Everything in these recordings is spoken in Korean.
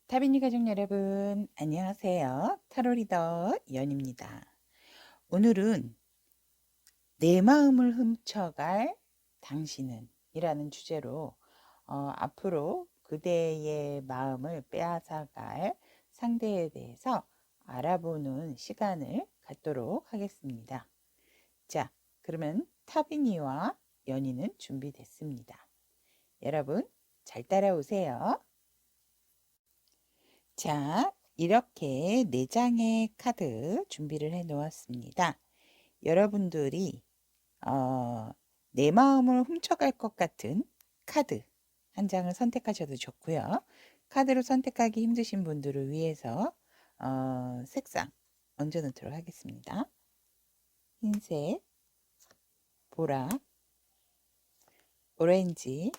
타비니 가족 여러분, 안녕하세요. 타로 리더 연입니다. 오늘은 내 마음을 훔쳐갈 당신은 이라는 주제로 앞으로 그대의 마음을 빼앗아갈 상대에 대해서 알아보는 시간을 갖도록 하겠습니다. 자, 그러면 타비니와 연이는 준비됐습니다. 여러분, 잘 따라오세요. 자, 이렇게 4장의 카드 준비를 해 놓았습니다. 여러분들이 내 마음을 훔쳐갈 것 같은 카드 한 장을 선택하셔도 좋고요. 카드로 선택하기 힘드신 분들을 위해서 색상 얹어 놓도록 하겠습니다. 흰색, 보라, 오렌지,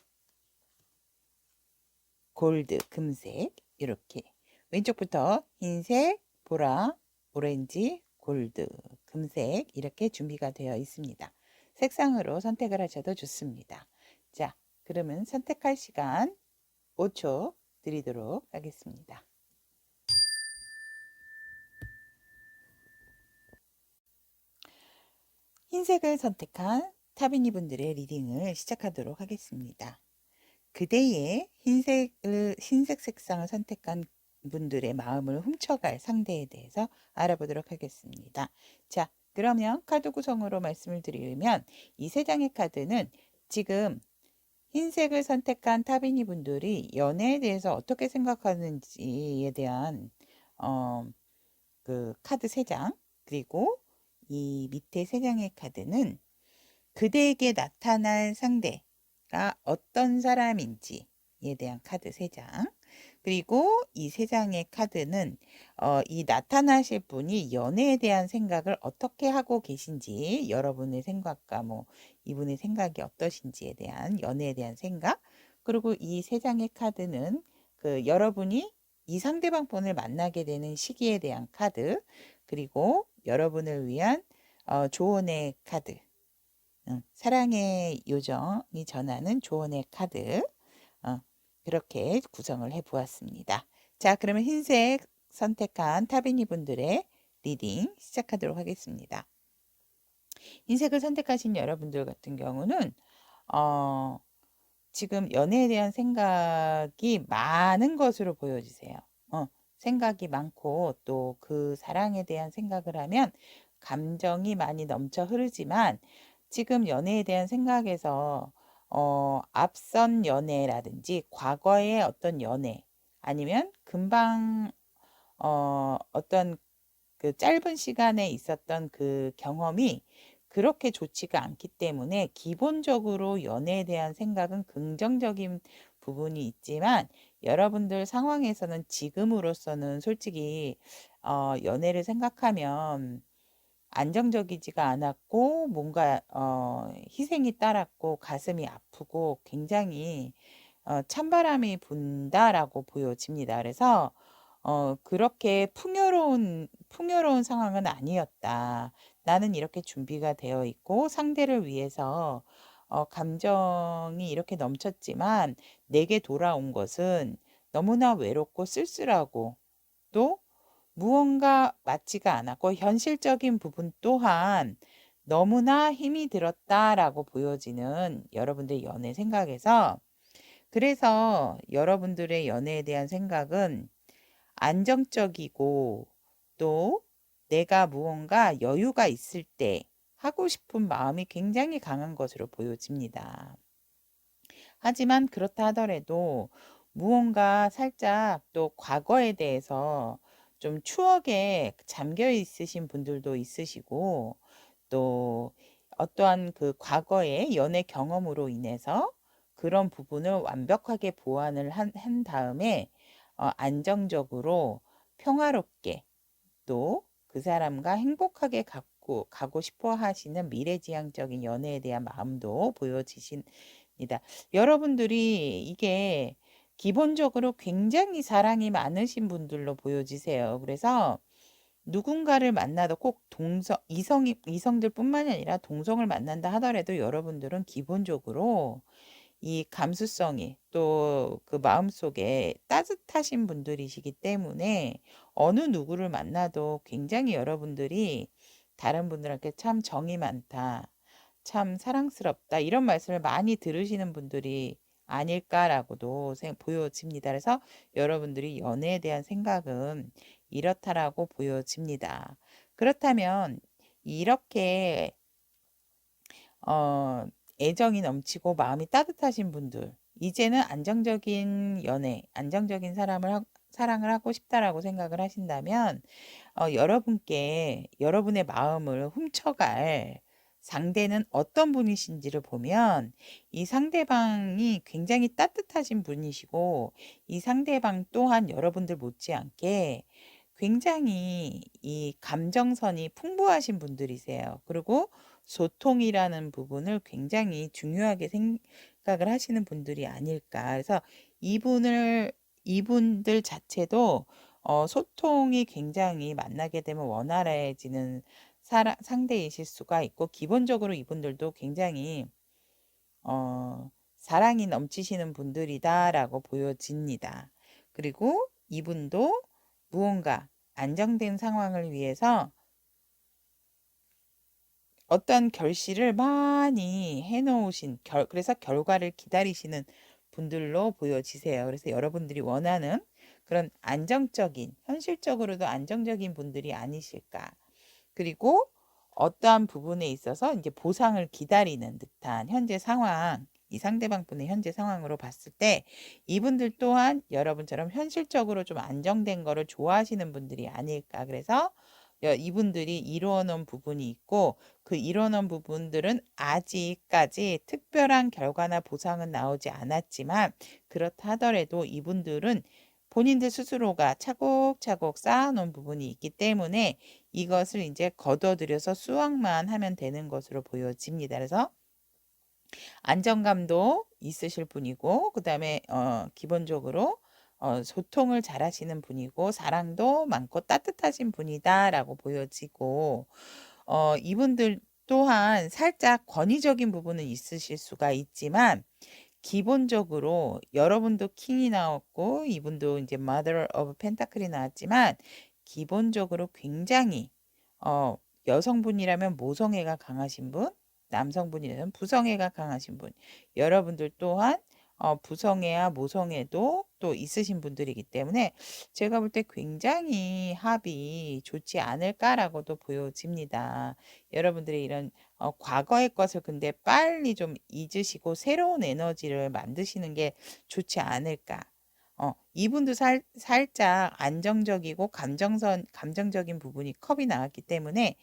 골드, 금색 이렇게 왼쪽부터 흰색, 보라, 오렌지, 골드, 금색 이렇게 준비가 되어 있습니다. 색상으로 선택을 하셔도 좋습니다. 자, 그러면 선택할 시간 5초 드리도록 하겠습니다. 흰색을 선택한 타비니 분들의 리딩을 시작하도록 하겠습니다. 그대의 흰색 색상을 선택한 분들의 마음을 훔쳐갈 상대에 대해서 알아보도록 하겠습니다. 자, 그러면 카드 구성으로 말씀을 드리면 이 3장의 카드는 지금 흰색을 선택한 타비니 분들이 연애에 대해서 어떻게 생각하는지에 대한 그 카드 3장, 그리고 이 밑에 3장의 카드는 그대에게 나타날 상대가 어떤 사람인지에 대한 카드 3장, 그리고 이 3장의 카드는 이 나타나실 분이 연애에 대한 생각을 어떻게 하고 계신지, 여러분의 생각과 이분의 생각이 어떠신지에 대한 연애에 대한 생각, 그리고 이 3장의 카드는 그 여러분이 이 상대방 분을 만나게 되는 시기에 대한 카드, 그리고 여러분을 위한 조언의 카드, 사랑의 요정이 전하는 조언의 카드, 그렇게 구성을 해 보았습니다. 자, 그러면 흰색 선택한 타비니 분들의 리딩 시작하도록 하겠습니다. 흰색을 선택하신 여러분들 같은 경우는 지금 연애에 대한 생각이 많은 것으로 보여지세요. 생각이 많고 또 그 사랑에 대한 생각을 하면 감정이 많이 넘쳐 흐르지만 지금 연애에 대한 생각에서 앞선 연애라든지 과거의 어떤 연애 아니면 금방 어떤 그 짧은 시간에 있었던 그 경험이 그렇게 좋지가 않기 때문에 기본적으로 연애에 대한 생각은 긍정적인 부분이 있지만 여러분들 상황에서는 지금으로서는 솔직히 연애를 생각하면 안정적이지가 않았고 뭔가 희생이 따랐고 가슴이 아프고 굉장히 찬바람이 분다라고 보여집니다. 그래서 그렇게 풍요로운 상황은 아니었다. 나는 이렇게 준비가 되어 있고 상대를 위해서 감정이 이렇게 넘쳤지만 내게 돌아온 것은 너무나 외롭고 쓸쓸하고 또 무언가 맞지가 않았고 현실적인 부분 또한 너무나 힘이 들었다라고 보여지는 여러분들의 연애 생각에서, 그래서 여러분들의 연애에 대한 생각은 안정적이고 또 내가 무언가 여유가 있을 때 하고 싶은 마음이 굉장히 강한 것으로 보여집니다. 하지만 그렇다 하더라도 무언가 살짝 또 과거에 대해서 좀 추억에 잠겨 있으신 분들도 있으시고 또 어떠한 그 과거의 연애 경험으로 인해서 그런 부분을 완벽하게 보완을 한 다음에 안정적으로 평화롭게 또 그 사람과 행복하게 가고 싶어 하시는 미래지향적인 연애에 대한 마음도 보여지십니다. 여러분들이 이게 기본적으로 굉장히 사랑이 많으신 분들로 보여지세요. 그래서 누군가를 만나도 꼭 이성들뿐만이 아니라 동성을 만난다 하더라도 여러분들은 기본적으로 이 감수성이 또 그 마음속에 따뜻하신 분들이시기 때문에 어느 누구를 만나도 굉장히 여러분들이 다른 분들한테 참 정이 많다, 참 사랑스럽다 이런 말씀을 많이 들으시는 분들이 아닐까라고도 보여집니다. 그래서 여러분들이 연애에 대한 생각은 이렇다라고 보여집니다. 그렇다면 이렇게 어, 애정이 넘치고 마음이 따뜻하신 분들, 이제는 안정적인 연애, 안정적인 사랑을 하고 싶다라고 생각을 하신다면, 여러분께 여러분의 마음을 훔쳐갈 상대는 어떤 분이신지를 보면 이 상대방이 굉장히 따뜻하신 분이시고 이 상대방 또한 여러분들 못지않게 굉장히 이 감정선이 풍부하신 분들이세요. 그리고 소통이라는 부분을 굉장히 중요하게 생각을 하시는 분들이 아닐까. 그래서 이분들 자체도 소통이 굉장히 만나게 되면 원활해지는 상대이실 수가 있고, 기본적으로 이분들도 굉장히, 사랑이 넘치시는 분들이다라고 보여집니다. 그리고 이분도 무언가 안정된 상황을 위해서 어떤 결실을 많이 해놓으신, 그래서 결과를 기다리시는 분들로 보여지세요. 그래서 여러분들이 원하는 그런 안정적인, 현실적으로도 안정적인 분들이 아니실까. 그리고 어떠한 부분에 있어서 이제 보상을 기다리는 듯한 현재 상황, 이 상대방 분의 현재 상황으로 봤을 때 이분들 또한 여러분처럼 현실적으로 좀 안정된 거를 좋아하시는 분들이 아닐까. 그래서 이분들이 이루어 놓은 부분이 있고 그 이루어 놓은 부분들은 아직까지 특별한 결과나 보상은 나오지 않았지만 그렇다 하더라도 이분들은 본인들 스스로가 차곡차곡 쌓아놓은 부분이 있기 때문에 이것을 이제 거둬들여서 수확만 하면 되는 것으로 보여집니다. 그래서 안정감도 있으실 분이고 그다음에 기본적으로 소통을 잘 하시는 분이고 사랑도 많고 따뜻하신 분이다라고 보여지고 이분들 또한 살짝 권위적인 부분은 있으실 수가 있지만 기본적으로 여러분도 킹이 나왔고 이분도 이제 Mother of Pentacle이 나왔지만 기본적으로 굉장히 여성분이라면 모성애가 강하신 분, 남성분이라면 부성애가 강하신 분, 여러분들 또한 부성애와 모성애도 또 있으신 분들이기 때문에 제가 볼 때 굉장히 합이 좋지 않을까라고도 보여집니다. 여러분들이 이런 과거의 것을 근데 빨리 좀 잊으시고 새로운 에너지를 만드시는 게 좋지 않을까. 이분도 살짝 안정적이고 감정적인 부분이 컵이 나왔기 때문에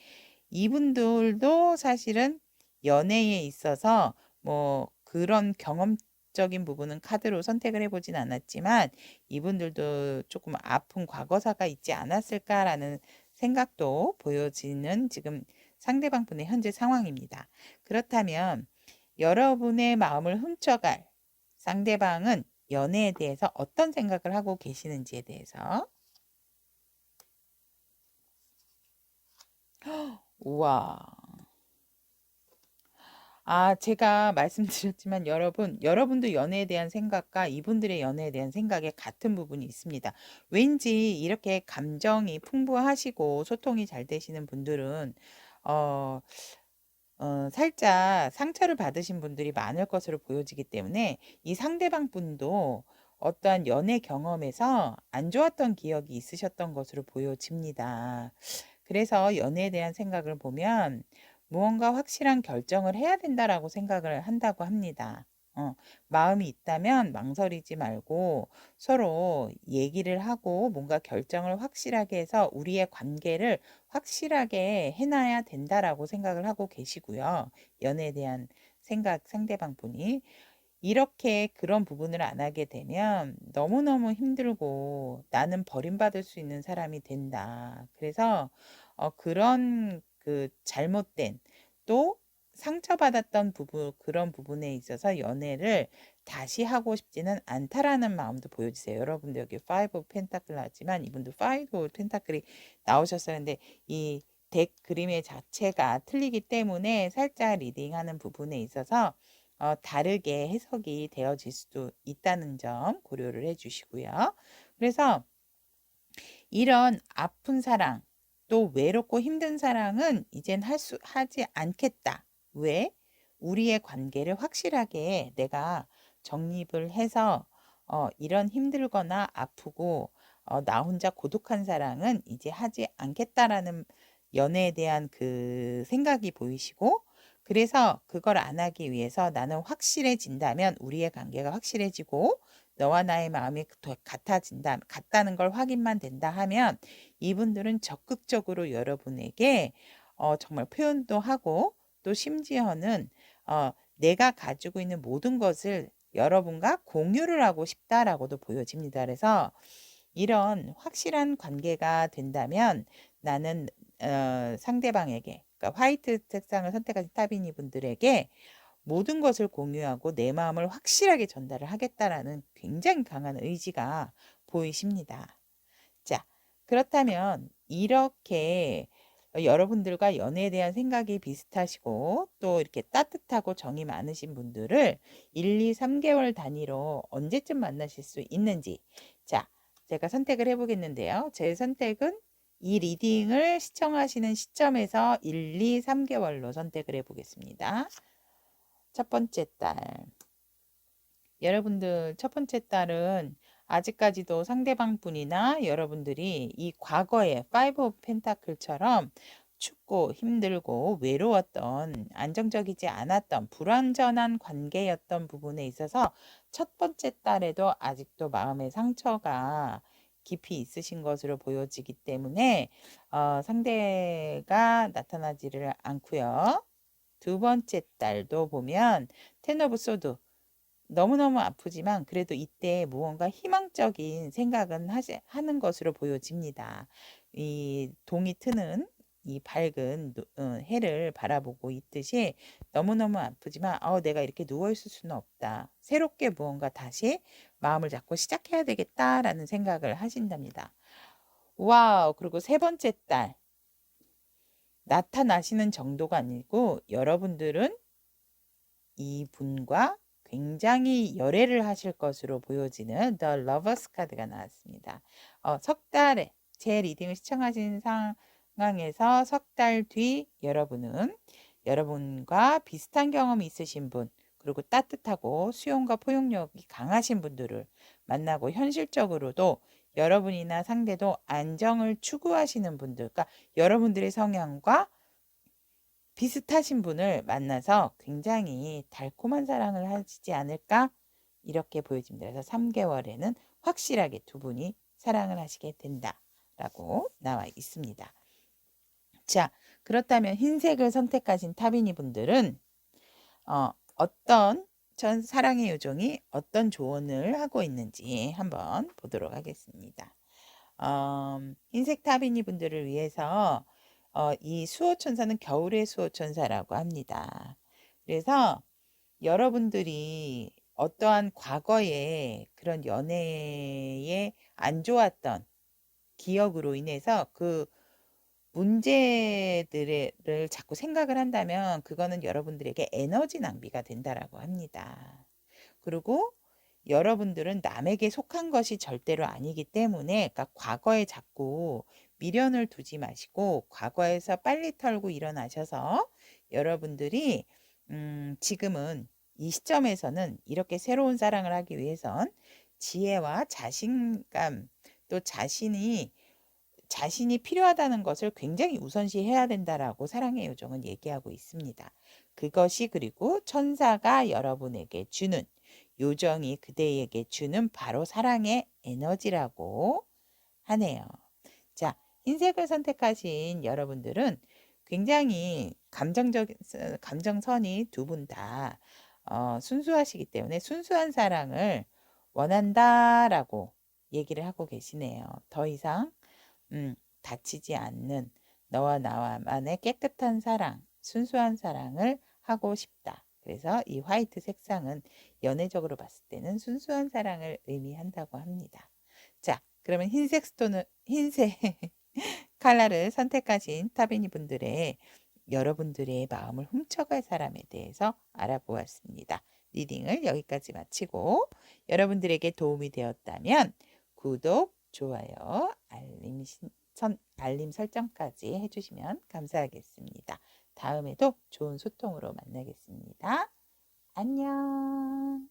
이분들도 사실은 연애에 있어서 뭐 그런 경험적인 부분은 카드로 선택을 해보진 않았지만 이분들도 조금 아픈 과거사가 있지 않았을까라는 생각도 보여지는 지금 상대방 분의 현재 상황입니다. 그렇다면 여러분의 마음을 훔쳐갈 상대방은 연애에 대해서 어떤 생각을 하고 계시는지에 대해서. 우와. 제가 말씀드렸지만 여러분도 연애에 대한 생각과 이분들의 연애에 대한 생각에 같은 부분이 있습니다. 왠지 이렇게 감정이 풍부하시고 소통이 잘 되시는 분들은, 어, 살짝 상처를 받으신 분들이 많을 것으로 보여지기 때문에 이 상대방 분도 어떠한 연애 경험에서 안 좋았던 기억이 있으셨던 것으로 보여집니다. 그래서 연애에 대한 생각을 보면 무언가 확실한 결정을 해야 된다라고 생각을 한다고 합니다. 마음이 있다면 망설이지 말고 서로 얘기를 하고 뭔가 결정을 확실하게 해서 우리의 관계를 확실하게 해놔야 된다라고 생각을 하고 계시고요. 연애에 대한 생각, 상대방 분이. 이렇게 그런 부분을 안 하게 되면 너무너무 힘들고 나는 버림받을 수 있는 사람이 된다. 그래서 그런 그 잘못된 또 상처받았던 부분, 그런 부분에 있어서 연애를 다시 하고 싶지는 않다라는 마음도 보여주세요. 여러분들 여기 5 of Pentacle 나왔지만 이분도 5 of Pentacle이 나오셨어요. 근데 이 덱 그림의 자체가 틀리기 때문에 살짝 리딩하는 부분에 있어서 다르게 해석이 되어질 수도 있다는 점 고려를 해 주시고요. 그래서 이런 아픈 사랑, 또 외롭고 힘든 사랑은 이젠 하지 않겠다. 왜? 우리의 관계를 확실하게 내가 정립을 해서 이런 힘들거나 아프고 나 혼자 고독한 사랑은 이제 하지 않겠다라는 연애에 대한 그 생각이 보이시고, 그래서 그걸 안 하기 위해서 나는 확실해진다면 우리의 관계가 확실해지고 너와 나의 마음이 더 같다는 걸 확인만 된다 하면 이분들은 적극적으로 여러분에게 정말 표현도 하고, 또 심지어는 내가 가지고 있는 모든 것을 여러분과 공유를 하고 싶다라고도 보여집니다. 그래서 이런 확실한 관계가 된다면 나는 상대방에게, 그러니까 화이트 색상을 선택하신 타비니 분들에게 모든 것을 공유하고 내 마음을 확실하게 전달을 하겠다라는 굉장히 강한 의지가 보이십니다. 자, 그렇다면 이렇게 여러분들과 연애에 대한 생각이 비슷하시고 또 이렇게 따뜻하고 정이 많으신 분들을 1, 2, 3개월 단위로 언제쯤 만나실 수 있는지, 자, 제가 선택을 해보겠는데요. 제 선택은 이 리딩을 시청하시는 시점에서 1, 2, 3개월로 선택을 해보겠습니다. 첫 번째 달. 여러분들 첫 번째 달은 아직까지도 상대방 분이나 여러분들이 이 과거의 파이브 오브 펜타클처럼 춥고 힘들고 외로웠던, 안정적이지 않았던 불완전한 관계였던 부분에 있어서 첫 번째 달에도 아직도 마음의 상처가 깊이 있으신 것으로 보여지기 때문에 상대가 나타나지를 않고요. 두 번째 달도 보면 텐 오브 소드, 너무너무 아프지만 그래도 이때 무언가 희망적인 생각은 하는 것으로 보여집니다. 이 동이 트는 이 밝은 해를 바라보고 있듯이 너무너무 아프지만 내가 이렇게 누워있을 수는 없다. 새롭게 무언가 다시 마음을 잡고 시작해야 되겠다라는 생각을 하신답니다. 와우. 그리고 세 번째 달, 나타나시는 정도가 아니고 여러분들은 이분과 굉장히 열애를 하실 것으로 보여지는 The Lovers 카드가 나왔습니다. 석 달에 제 리딩을 시청하신 상황에서 석 달 뒤 여러분은 여러분과 비슷한 경험이 있으신 분, 그리고 따뜻하고 수용과 포용력이 강하신 분들을 만나고, 현실적으로도 여러분이나 상대도 안정을 추구하시는 분들, 그러니까 여러분들의 성향과 비슷하신 분을 만나서 굉장히 달콤한 사랑을 하시지 않을까, 이렇게 보여집니다. 그래서 3개월에는 확실하게 두 분이 사랑을 하시게 된다라고 나와 있습니다. 자, 그렇다면 흰색을 선택하신 타비니 분들은 어떤 사랑의 요정이 어떤 조언을 하고 있는지 한번 보도록 하겠습니다. 흰색 타비니 분들을 위해서 이 수호천사는 겨울의 수호천사라고 합니다. 그래서 여러분들이 어떠한 과거에 그런 연애에 안 좋았던 기억으로 인해서 그 문제들을 자꾸 생각을 한다면 그거는 여러분들에게 에너지 낭비가 된다라고 합니다. 그리고 여러분들은 남에게 속한 것이 절대로 아니기 때문에, 그러니까 과거에 자꾸 미련을 두지 마시고 과거에서 빨리 털고 일어나셔서 여러분들이 지금은 이 시점에서는 이렇게 새로운 사랑을 하기 위해선 지혜와 자신감, 또 자신이 필요하다는 것을 굉장히 우선시해야 된다라고 사랑의 요정은 얘기하고 있습니다. 그것이, 그리고 천사가 여러분에게 주는, 요정이 그대에게 주는 바로 사랑의 에너지라고 하네요. 자, 흰색을 선택하신 여러분들은 굉장히 감정선이 두 분 다 순수하시기 때문에 순수한 사랑을 원한다라고 얘기를 하고 계시네요. 더 이상 다치지 않는 너와 나와만의 깨끗한 사랑, 순수한 사랑을 하고 싶다. 그래서 이 화이트 색상은 연애적으로 봤을 때는 순수한 사랑을 의미한다고 합니다. 자, 그러면 흰색 컬러를 선택하신 타비니 분들의 여러분들의 마음을 훔쳐갈 사람에 대해서 알아보았습니다. 리딩을 여기까지 마치고 여러분들에게 도움이 되었다면 구독, 좋아요, 알림 설정까지 해주시면 감사하겠습니다. 다음에도 좋은 소통으로 만나겠습니다. 안녕.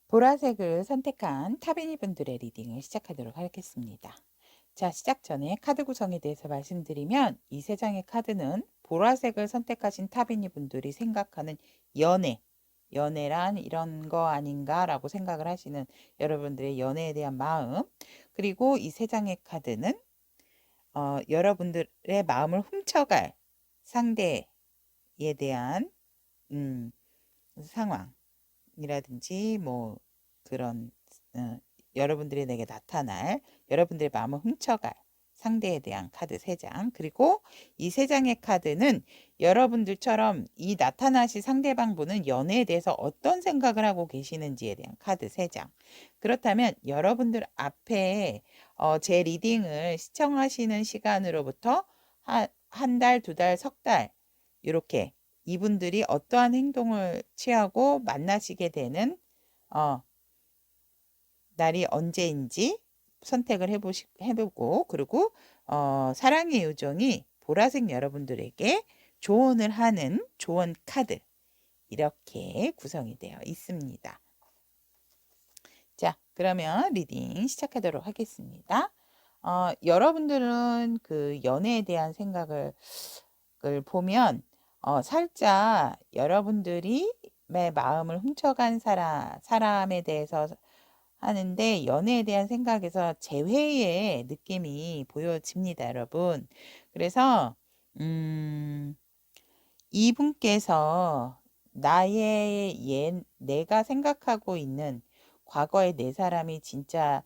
보라색을 선택한 타비니 분들의 리딩을 시작하도록 하겠습니다. 자, 시작 전에 카드 구성에 대해서 말씀드리면 이 세 장의 카드는 보라색을 선택하신 타비니 분들이 생각하는 연애란 이런 거 아닌가라고 생각을 하시는 여러분들의 연애에 대한 마음, 그리고 이 세 장의 카드는 여러분들의 마음을 훔쳐갈 상대에 대한 상황이라든지 뭐 그런 여러분들이 내게 나타날 여러분들의 마음을 훔쳐갈 상대에 대한 카드 3장, 그리고 이 3장의 카드는 여러분들처럼 이 나타나실 상대방분은 연애에 대해서 어떤 생각을 하고 계시는지에 대한 카드 3장. 그렇다면 여러분들 앞에 제 리딩을 시청하시는 시간으로부터 한 달, 2달, 석 달 이렇게 이분들이 어떠한 행동을 취하고 만나시게 되는 날이 언제인지 선택을 해보고, 그리고 사랑의 요정이 보라색 여러분들에게 조언을 하는 조언 카드, 이렇게 구성이 되어 있습니다. 자, 그러면 리딩 시작하도록 하겠습니다. 여러분들은 그 연애에 대한 생각을 보면 살짝 여러분들이 마음을 훔쳐간 사람에 대해서 하는데 연애에 대한 생각에서 재회의 느낌이 보여집니다, 여러분. 그래서 이분께서 내가 생각하고 있는 과거의 내 사람이 진짜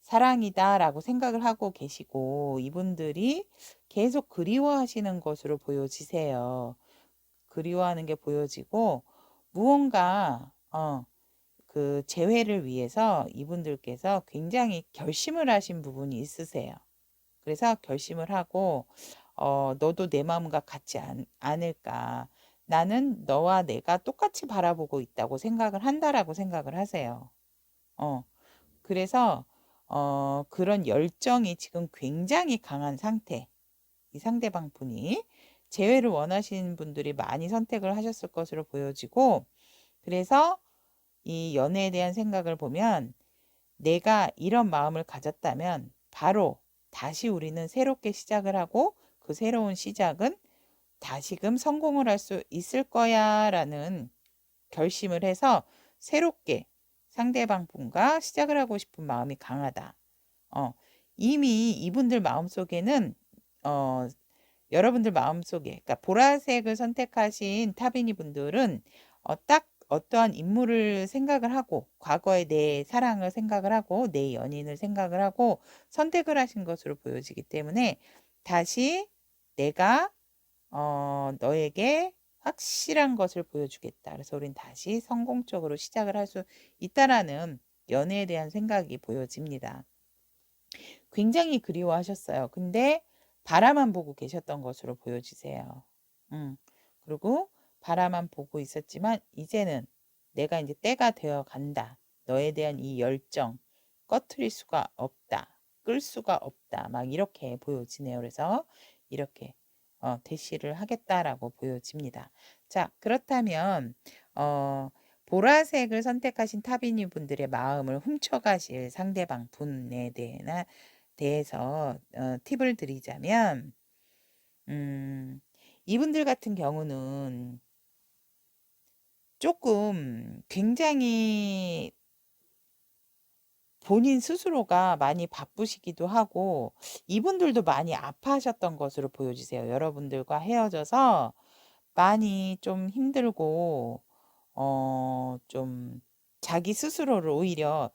사랑이다 라고 생각을 하고 계시고, 이분들이 계속 그리워하시는 것으로 보여지세요. 그리워하는 게 보여지고, 무언가 그 재회를 위해서 이분들께서 굉장히 결심을 하신 부분이 있으세요. 그래서 결심을 하고 너도 내 마음과 같지 않을까. 나는 너와 내가 똑같이 바라보고 있다고 생각을 한다라고 생각을 하세요. 그래서 그런 열정이 지금 굉장히 강한 상태. 이 상대방 분이 재회를 원하시는 분들이 많이 선택을 하셨을 것으로 보여지고, 그래서 이 연애에 대한 생각을 보면 내가 이런 마음을 가졌다면 바로 다시 우리는 새롭게 시작을 하고 그 새로운 시작은 다시금 성공을 할 수 있을 거야 라는 결심을 해서 새롭게 상대방 분과 시작을 하고 싶은 마음이 강하다. 이미 이분들 마음속에는 여러분들 마음속에, 그러니까 보라색을 선택하신 타비니 분들은 딱 어떠한 인물을 생각을 하고 과거의 내 사랑을 생각을 하고 내 연인을 생각을 하고 선택을 하신 것으로 보여지기 때문에 다시 내가 너에게 확실한 것을 보여주겠다. 그래서 우린 다시 성공적으로 시작을 할 수 있다라는 연애에 대한 생각이 보여집니다. 굉장히 그리워하셨어요. 근데 바라만 보고 계셨던 것으로 보여지세요. 그리고 바라만 보고 있었지만 이제는 내가 이제 때가 되어 간다. 너에 대한 이 열정 꺼트릴 수가 없다. 끌 수가 없다. 막 이렇게 보여지네요. 그래서 이렇게 대시를 하겠다라고 보여집니다. 자, 그렇다면 보라색을 선택하신 타비니 분들의 마음을 훔쳐가실 상대방 분에 대해서 팁을 드리자면 이분들 같은 경우는 조금 굉장히 본인 스스로가 많이 바쁘시기도 하고 이분들도 많이 아파하셨던 것으로 보여지세요. 여러분들과 헤어져서 많이 좀 힘들고 좀 자기 스스로를 오히려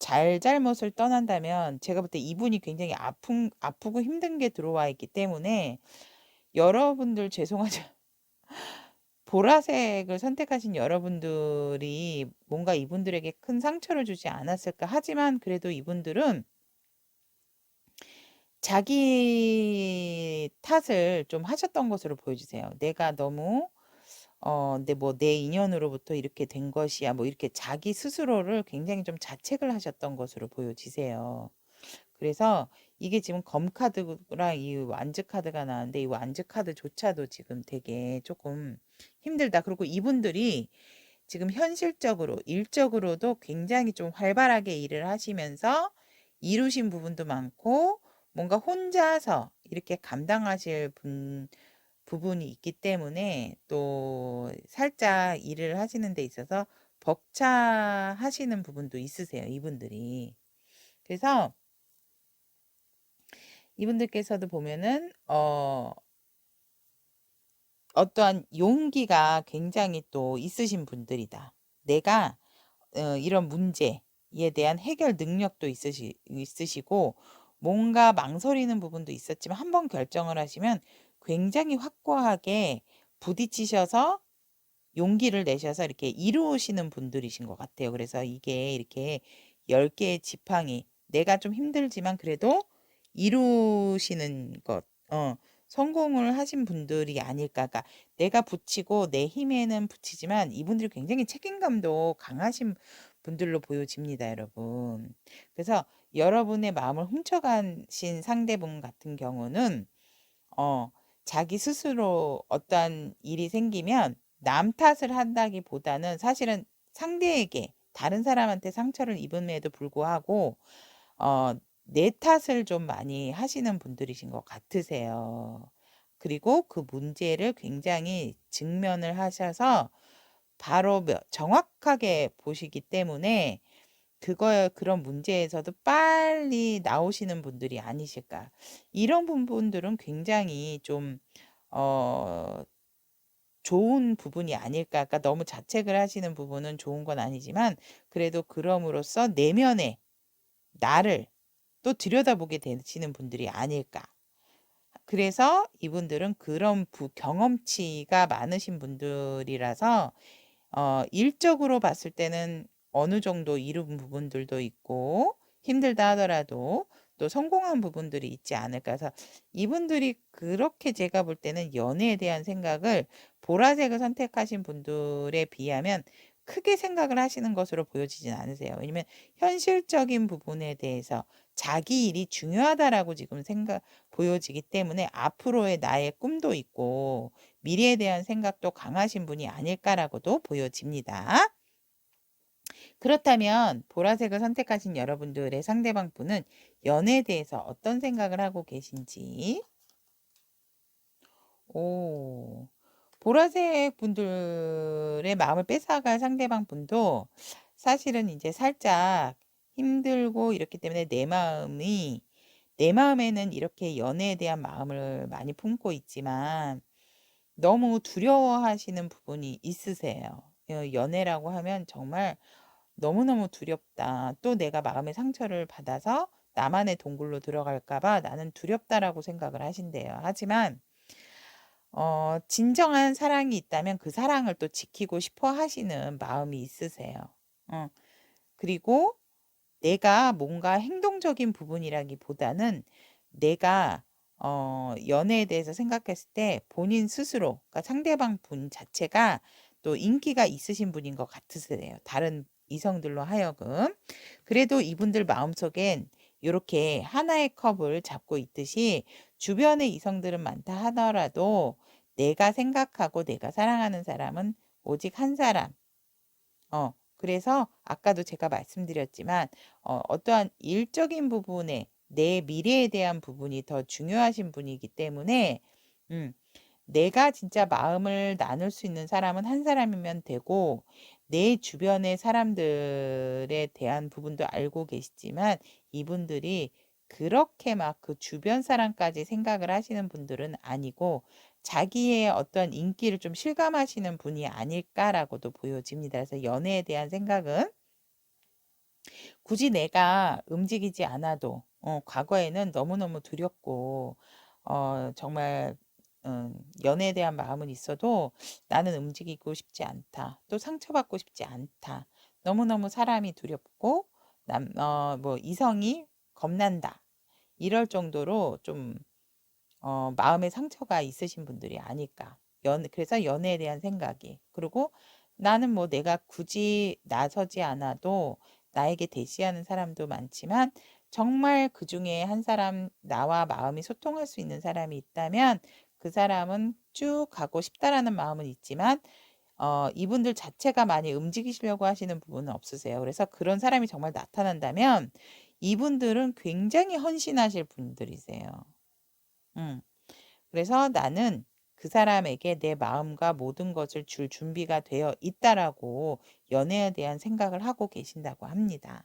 잘못을 떠난다면 제가 볼 때 이분이 굉장히 아프고 힘든 게 들어와 있기 때문에 여러분들 죄송하죠. 보라색을 선택하신 여러분들이 뭔가 이분들에게 큰 상처를 주지 않았을까. 하지만 그래도 이분들은 자기 탓을 좀 하셨던 것으로 보여주세요. 내가 너무 내 인연으로부터 이렇게 된 것이야. 뭐 이렇게 자기 스스로를 굉장히 좀 자책을 하셨던 것으로 보여지세요. 그래서 이게 지금 검카드랑 이 완즈 카드가 나왔는데 이 완즈 카드조차도 지금 되게 조금 힘들다. 그리고 이분들이 지금 현실적으로 일적으로도 굉장히 좀 활발하게 일을 하시면서 이루신 부분도 많고 뭔가 혼자서 이렇게 감당하실 부분이 있기 때문에 또 살짝 일을 하시는 데 있어서 벅차하시는 부분도 있으세요, 이분들이. 그래서 이분들께서도 보면은 어떠한 용기가 굉장히 또 있으신 분들이다. 내가 이런 문제에 대한 해결 능력도 있으시고 뭔가 망설이는 부분도 있었지만 한번 결정을 하시면 굉장히 확고하게 부딪히셔서 용기를 내셔서 이렇게 이루시는 분들이신 것 같아요. 그래서 이게 이렇게 10개의 지팡이 내가 좀 힘들지만 그래도 이루시는 것 성공을 하신 분들이 아닐까. 그러니까 내가 붙이고 내 힘에는 붙이지만 이분들이 굉장히 책임감도 강하신 분들로 보여집니다, 여러분. 그래서 여러분의 마음을 훔쳐가신 상대분 같은 경우는 자기 스스로 어떠한 일이 생기면 남 탓을 한다기보다는 사실은 상대에게 다른 사람한테 상처를 입음에도 불구하고 어, 내 탓을 좀 많이 하시는 분들이신 것 같으세요. 그리고 그 문제를 굉장히 직면을 하셔서 바로 정확하게 보시기 때문에 그런 문제에서도 빨리 나오시는 분들이 아니실까. 이런 부분들은 굉장히 좀, 어, 좋은 부분이 아닐까. 그러니까 너무 자책을 하시는 부분은 좋은 건 아니지만, 그래도 그럼으로써 내면의 나를 또 들여다보게 되시는 분들이 아닐까. 그래서 이분들은 그런 경험치가 많으신 분들이라서 일적으로 봤을 때는 어느 정도 이룬 부분들도 있고 힘들다 하더라도 또 성공한 부분들이 있지 않을까 해서 이분들이 그렇게 제가 볼 때는 연애에 대한 생각을 보라색을 선택하신 분들에 비하면 크게 생각을 하시는 것으로 보여지진 않으세요. 왜냐면 현실적인 부분에 대해서 자기 일이 중요하다라고 지금 보여지기 때문에 앞으로의 나의 꿈도 있고 미래에 대한 생각도 강하신 분이 아닐까라고도 보여집니다. 그렇다면 보라색을 선택하신 여러분들의 상대방 분은 연애에 대해서 어떤 생각을 하고 계신지. 오, 보라색 분들의 마음을 뺏어갈 상대방 분도 사실은 이제 살짝 힘들고 이렇기 때문에 내 마음에는 이렇게 연애에 대한 마음을 많이 품고 있지만 너무 두려워하시는 부분이 있으세요. 연애라고 하면 정말 너무너무 두렵다. 또 내가 마음의 상처를 받아서 나만의 동굴로 들어갈까 봐 나는 두렵다라고 생각을 하신대요. 하지만 진정한 사랑이 있다면 그 사랑을 또 지키고 싶어 하시는 마음이 있으세요. 어, 그리고 내가 뭔가 행동적인 부분이라기보다는 내가 연애에 대해서 생각했을 때 본인 스스로, 그러니까 상대방 분 자체가 또 인기가 있으신 분인 것 같으세요. 다른 이성들로 하여금. 그래도 이분들 마음속엔 이렇게 하나의 컵을 잡고 있듯이 주변에 이성들은 많다 하더라도 내가 생각하고 내가 사랑하는 사람은 오직 한 사람. 그래서 아까도 제가 말씀드렸지만 어떠한 일적인 부분에 내 미래에 대한 부분이 더 중요하신 분이기 때문에 음, 내가 진짜 마음을 나눌 수 있는 사람은 한 사람이면 되고 내 주변의 사람들에 대한 부분도 알고 계시지만 이분들이 그렇게 막 그 주변 사람까지 생각을 하시는 분들은 아니고 자기의 어떤 인기를 좀 실감하시는 분이 아닐까라고도 보여집니다. 그래서 연애에 대한 생각은 굳이 내가 움직이지 않아도 과거에는 너무너무 두렵고 정말 연애에 대한 마음은 있어도 나는 움직이고 싶지 않다. 또 상처받고 싶지 않다. 너무너무 사람이 두렵고 뭐 이성이 겁난다. 이럴 정도로 좀 마음의 상처가 있으신 분들이 아닐까. 그래서 연애에 대한 생각이. 그리고 나는 뭐 내가 굳이 나서지 않아도 나에게 대시하는 사람도 많지만 정말 그 중에 한 사람 나와 마음이 소통할 수 있는 사람이 있다면 그 사람은 쭉 가고 싶다라는 마음은 있지만 이분들 자체가 많이 움직이시려고 하시는 부분은 없으세요. 그래서 그런 사람이 정말 나타난다면 이분들은 굉장히 헌신하실 분들이세요. 그래서 나는 그 사람에게 내 마음과 모든 것을 줄 준비가 되어 있다라고 연애에 대한 생각을 하고 계신다고 합니다.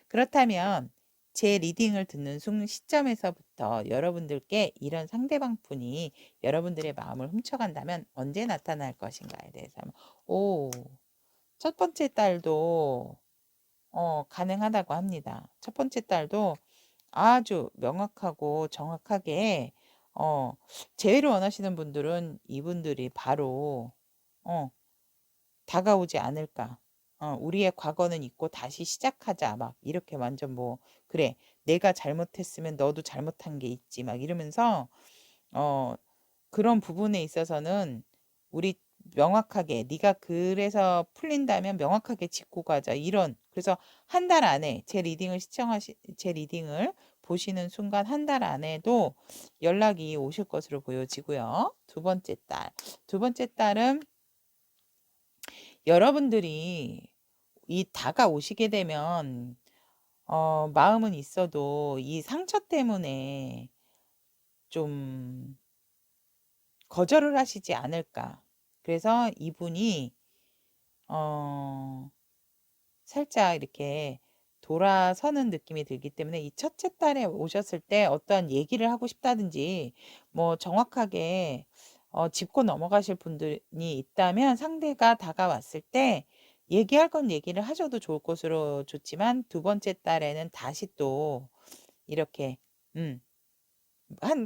그렇다면 제 리딩을 듣는 시점에서부터 여러분들께 이런 상대방 분이 여러분들의 마음을 훔쳐간다면 언제 나타날 것인가에 대해서 첫 번째 딸도 가능하다고 합니다. 첫 번째 딸도 아주 명확하고 정확하게 재회를 원하시는 분들은 이분들이 바로 다가오지 않을까. 우리의 과거는 있고 다시 시작하자. 막 이렇게 완전 뭐 그래 내가 잘못했으면 너도 잘못한 게 있지. 막 이러면서 그런 부분에 있어서는 우리 명확하게 네가 그래서 풀린다면 명확하게 짚고 가자. 이런 그래서 한 달 안에 제 리딩을 보시는 순간 한 달 안에도 연락이 오실 것으로 보여지고요. 두 번째 딸은 여러분들이 이 다가오시게 되면 마음은 있어도 이 상처 때문에 좀 거절을 하시지 않을까. 그래서 이분이 살짝 이렇게 돌아서는 느낌이 들기 때문에 이 첫째 딸에 오셨을 때 어떠한 얘기를 하고 싶다든지 뭐 정확하게 짚고 넘어가실 분들이 있다면 상대가 다가왔을 때 얘기할 건 얘기를 하셔도 좋을 것으로 좋지만 두 번째 딸에는 다시 또 이렇게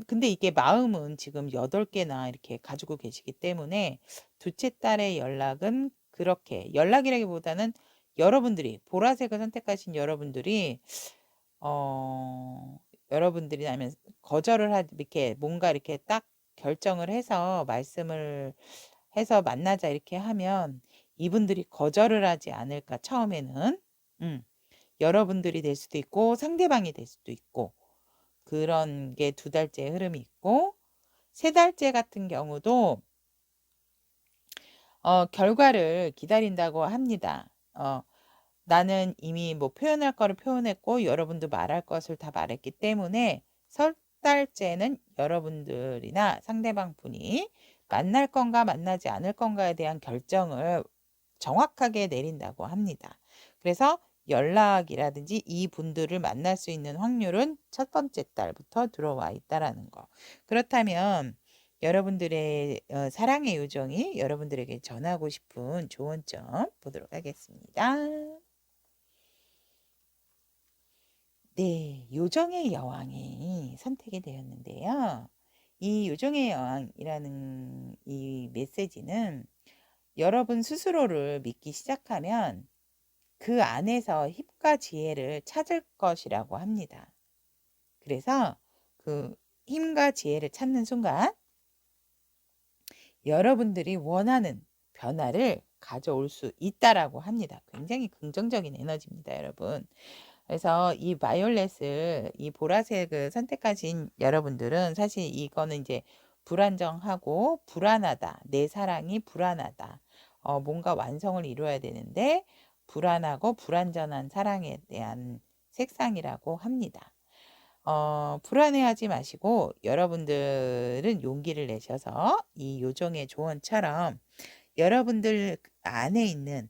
근데 이게 마음은 지금 8개나 이렇게 가지고 계시기 때문에 둘째 딸의 연락은 그렇게 연락이라기보다는 여러분들이 보라색을 선택하신 여러분들이 여러분들이라면 거절을 이렇게 뭔가 이렇게 딱 결정을 해서 말씀을 해서 만나자 이렇게 하면 이분들이 거절을 하지 않을까 처음에는 여러분들이 될 수도 있고 상대방이 될 수도 있고 그런 게 2달째 흐름이 있고 3달째 같은 경우도 결과를 기다린다고 합니다. 나는 이미 뭐 표현할 거를 표현했고 여러분도 말할 것을 다 말했기 때문에 설 달째는 여러분들이나 상대방 분이 만날 건가 만나지 않을 건가에 대한 결정을 정확하게 내린다고 합니다. 그래서 연락이라든지 이 분들을 만날 수 있는 확률은 첫 번째 달부터 들어와 있다라는 거. 그렇다면 여러분들의 사랑의 요정이 여러분들에게 전하고 싶은 조언점 보도록 하겠습니다. 네, 요정의 여왕이 선택이 되었는데요. 이 요정의 여왕이라는 이 메시지는 여러분 스스로를 믿기 시작하면 그 안에서 힘과 지혜를 찾을 것이라고 합니다. 그래서 그 힘과 지혜를 찾는 순간 여러분들이 원하는 변화를 가져올 수 있다라고 합니다. 굉장히 긍정적인 에너지입니다, 여러분. 그래서 이 보라색을 선택하신 여러분들은 사실 이거는 이제 불안정하고 불안하다. 내 사랑이 불안하다. 뭔가 완성을 이루어야 되는데 불안하고 불안전한 사랑에 대한 색상이라고 합니다. 불안해하지 마시고 여러분들은 용기를 내셔서 이 요정의 조언처럼 여러분들 안에 있는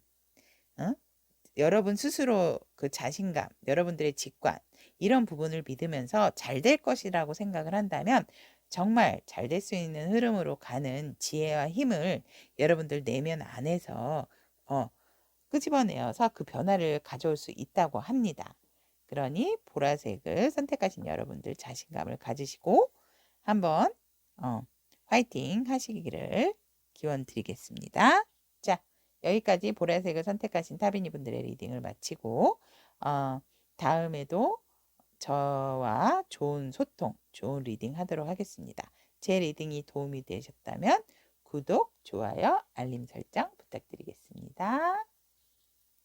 여러분 스스로 그 자신감, 여러분들의 직관 이런 부분을 믿으면서 잘 될 것이라고 생각을 한다면 정말 잘 될 수 있는 흐름으로 가는 지혜와 힘을 여러분들 내면 안에서 끄집어내어서 그 변화를 가져올 수 있다고 합니다. 그러니 보라색을 선택하신 여러분들 자신감을 가지시고 한번 화이팅 하시기를 기원 드리겠습니다. 자, 여기까지 보라색을 선택하신 타비니 분들의 리딩을 마치고 다음에도 저와 좋은 소통, 좋은 리딩 하도록 하겠습니다. 제 리딩이 도움이 되셨다면 구독, 좋아요, 알림 설정 부탁드리겠습니다.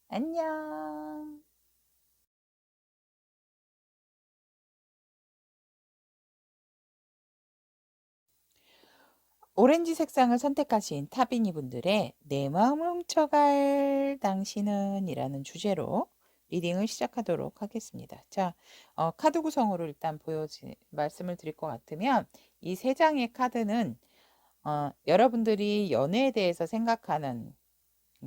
안녕. 오렌지 색상을 선택하신 타비니 분들의 내 마음을 훔쳐갈 당신은 이라는 주제로 리딩을 시작하도록 하겠습니다. 자, 카드 구성으로 일단 말씀을 드릴 것 같으면 이 세 장의 카드는 여러분들이 연애에 대해서 생각하는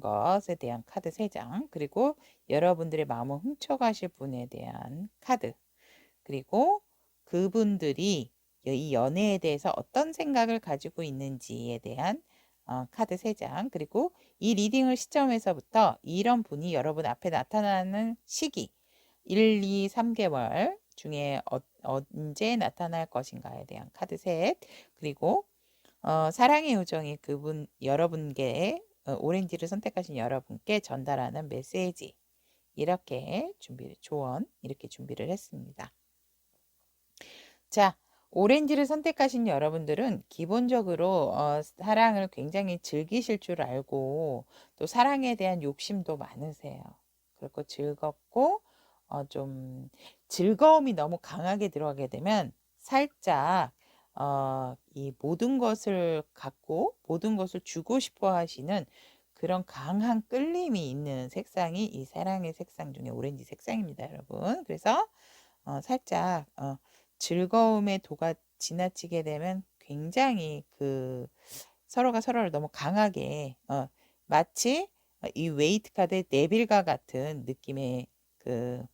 것에 대한 카드 3장, 그리고 여러분들의 마음을 훔쳐가실 분에 대한 카드, 그리고 그분들이 이 연애에 대해서 어떤 생각을 가지고 있는지에 대한 카드 3장, 그리고 이 리딩을 시점에서부터 이런 분이 여러분 앞에 나타나는 시기 1, 2, 3개월 중에 언제 나타날 것인가에 대한 카드 셋, 그리고 사랑의 요정이 그분 여러분께 오렌지를 선택하신 여러분께 전달하는 메시지, 이렇게 조언 이렇게 준비를 했습니다. 자, 오렌지를 선택하신 여러분들은 기본적으로 사랑을 굉장히 즐기실 줄 알고 또 사랑에 대한 욕심도 많으세요. 그리고 즐겁고 좀 즐거움이 너무 강하게 들어가게 되면 살짝 이 모든 것을 갖고 모든 것을 주고 싶어 하시는 그런 강한 끌림이 있는 색상이 이 사랑의 색상 중에 오렌지 색상입니다, 여러분. 그래서 살짝 즐거움의 도가 지나치게 되면 굉장히 그 서로가 서로를 너무 강하게 마치 이 웨이트 카드의 네빌과 같은 느낌의 그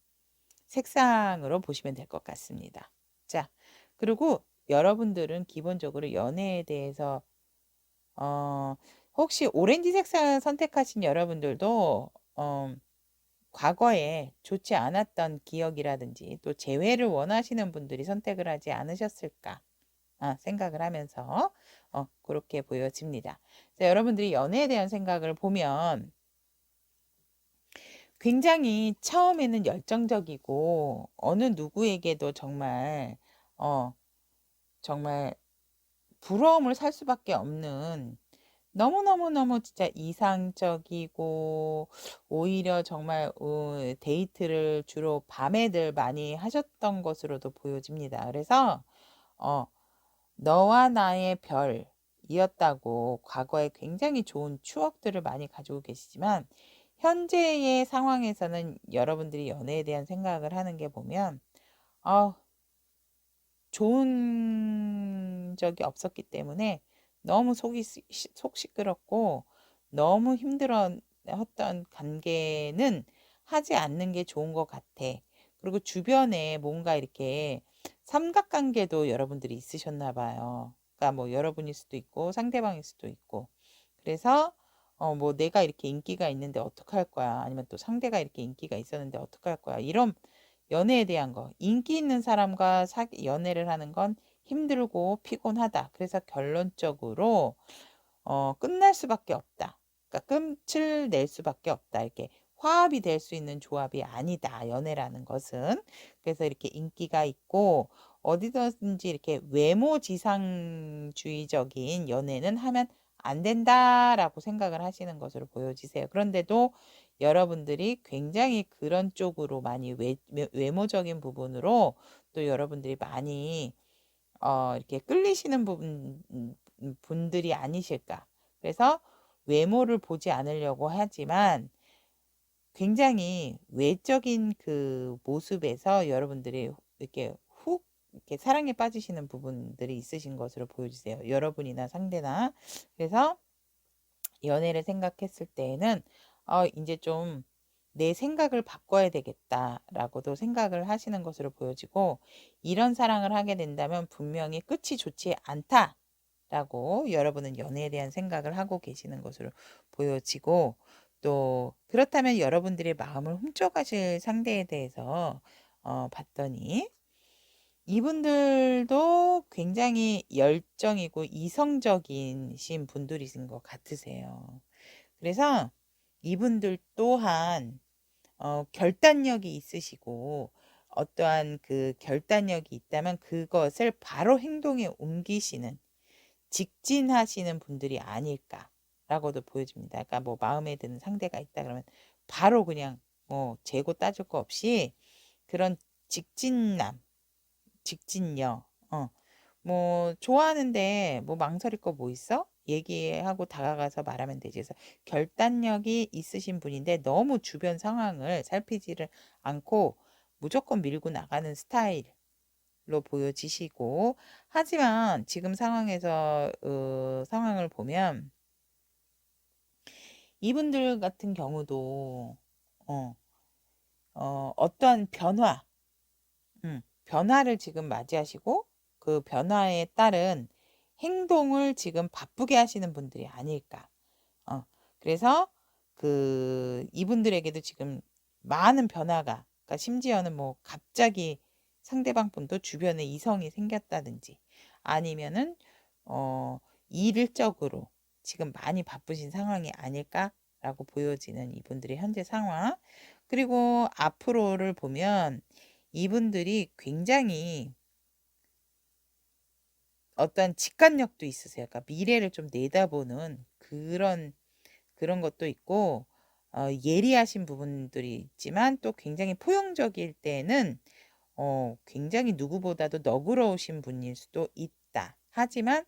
색상으로 보시면 될 것 같습니다. 자, 그리고 여러분들은 기본적으로 연애에 대해서 혹시 오렌지 색상을 선택하신 여러분들도 과거에 좋지 않았던 기억이라든지 또 재회를 원하시는 분들이 선택을 하지 않으셨을까 생각을 하면서 그렇게 보여집니다. 여러분들이 연애에 대한 생각을 보면 굉장히 처음에는 열정적이고 어느 누구에게도 정말 부러움을 살 수밖에 없는 너무너무너무 진짜 이상적이고 오히려 정말 데이트를 주로 밤에들 많이 하셨던 것으로도 보여집니다. 그래서 너와 나의 별이었다고 과거에 굉장히 좋은 추억들을 많이 가지고 계시지만 현재의 상황에서는 여러분들이 연애에 대한 생각을 하는 게 보면 좋은 적이 없었기 때문에 너무 속 시끄럽고 너무 힘들었던 관계는 하지 않는 게 좋은 것 같아. 그리고 주변에 뭔가 이렇게 삼각관계도 여러분들이 있으셨나 봐요. 그러니까 뭐 여러분일 수도 있고 상대방일 수도 있고. 그래서 뭐 내가 이렇게 인기가 있는데 어떡할 거야. 아니면 또 상대가 이렇게 인기가 있었는데 어떡할 거야. 이런 연애에 대한 거. 인기 있는 사람과 연애를 하는 건 힘들고 피곤하다. 그래서 결론적으로 끝날 수밖에 없다. 그러니까 끝을 낼 수밖에 없다. 이렇게 화합이 될 수 있는 조합이 아니다. 연애라는 것은. 그래서 이렇게 인기가 있고 어디든지 이렇게 외모 지상주의적인 연애는 하면 안 된다라고 생각을 하시는 것으로 보여지세요. 그런데도 여러분들이 굉장히 그런 쪽으로 많이 외모적인 부분으로 또 여러분들이 많이 이렇게 끌리시는 분들이 아니실까. 그래서 외모를 보지 않으려고 하지만 굉장히 외적인 그 모습에서 여러분들이 이렇게 훅 이렇게 사랑에 빠지시는 부분들이 있으신 것으로 보여주세요. 여러분이나 상대나. 그래서 연애를 생각했을 때에는 이제 좀 내 생각을 바꿔야 되겠다라고도 생각을 하시는 것으로 보여지고 이런 사랑을 하게 된다면 분명히 끝이 좋지 않다라고 여러분은 연애에 대한 생각을 하고 계시는 것으로 보여지고 또 그렇다면 여러분들의 마음을 훔쳐가실 상대에 대해서 봤더니 이분들도 굉장히 열정이고 이성적이신 분들이신 것 같으세요. 그래서 이분들 또한 결단력이 있으시고 어떠한 그 결단력이 있다면 그것을 바로 행동에 옮기시는 직진하시는 분들이 아닐까라고도 보여집니다. 그러니까 뭐 마음에 드는 상대가 있다 그러면 바로 그냥 뭐 재고 따질 거 없이 그런 직진남, 직진녀, 뭐 좋아하는데 뭐 망설일 거 뭐 있어? 얘기하고 다가가서 말하면 되지. 그래서 결단력이 있으신 분인데 너무 주변 상황을 살피지를 않고 무조건 밀고 나가는 스타일로 보여지시고, 하지만 지금 상황에서 상황을 보면 이분들 같은 경우도 어, 어떠한 변화를 지금 맞이하시고 그 변화에 따른 행동을 지금 바쁘게 하시는 분들이 아닐까. 그래서 그 이분들에게도 지금 많은 변화가, 그러니까 심지어는 뭐 갑자기 상대방 분도 주변에 이성이 생겼다든지 아니면은 일적으로 지금 많이 바쁘신 상황이 아닐까라고 보여지는 이분들의 현재 상황. 그리고 앞으로를 보면 이분들이 굉장히 어떤 직관력도 있으세요. 그러니까 미래를 좀 내다보는 그런 것도 있고, 예리하신 부분들이 있지만 또 굉장히 포용적일 때는 굉장히 누구보다도 너그러우신 분일 수도 있다. 하지만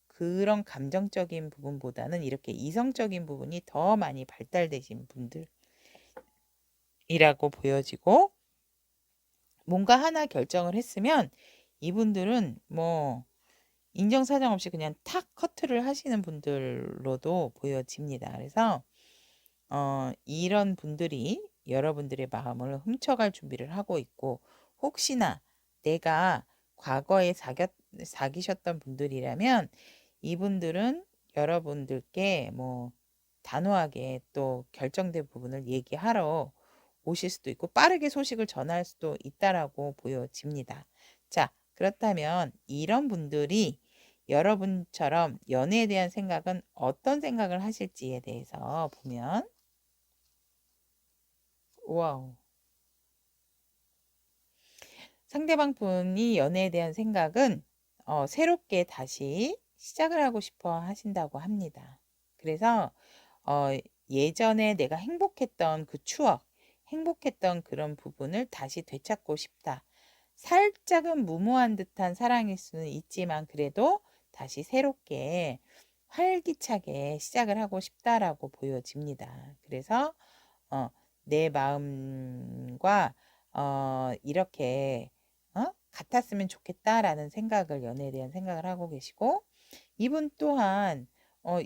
그런 감정적인 부분보다는 이렇게 이성적인 부분이 더 많이 발달되신 분들이라고 보여지고, 뭔가 하나 결정을 했으면 이분들은 뭐 인정사정 없이 그냥 탁 커트를 하시는 분들로도 보여집니다. 그래서 이런 분들이 여러분들의 마음을 훔쳐갈 준비를 하고 있고, 혹시나 내가 과거에 사귀셨던 분들이라면 이분들은 여러분들께 뭐 단호하게 또 결정된 부분을 얘기하러 오실 수도 있고 빠르게 소식을 전할 수도 있다라고 보여집니다. 자, 그렇다면 이런 분들이 여러분처럼 연애에 대한 생각은 어떤 생각을 하실지에 대해서 보면, 와우. 상대방 분이 연애에 대한 생각은 새롭게 다시 시작을 하고 싶어 하신다고 합니다. 그래서 어, 예전에 내가 행복했던 그 추억, 행복했던 그런 부분을 다시 되찾고 싶다. 살짝은 무모한 듯한 사랑일 수는 있지만 그래도 다시 새롭게 활기차게 시작을 하고 싶다라고 보여집니다. 그래서 어, 내 마음과 이렇게 같았으면 좋겠다라는 생각을, 연애에 대한 생각을 하고 계시고, 이분 또한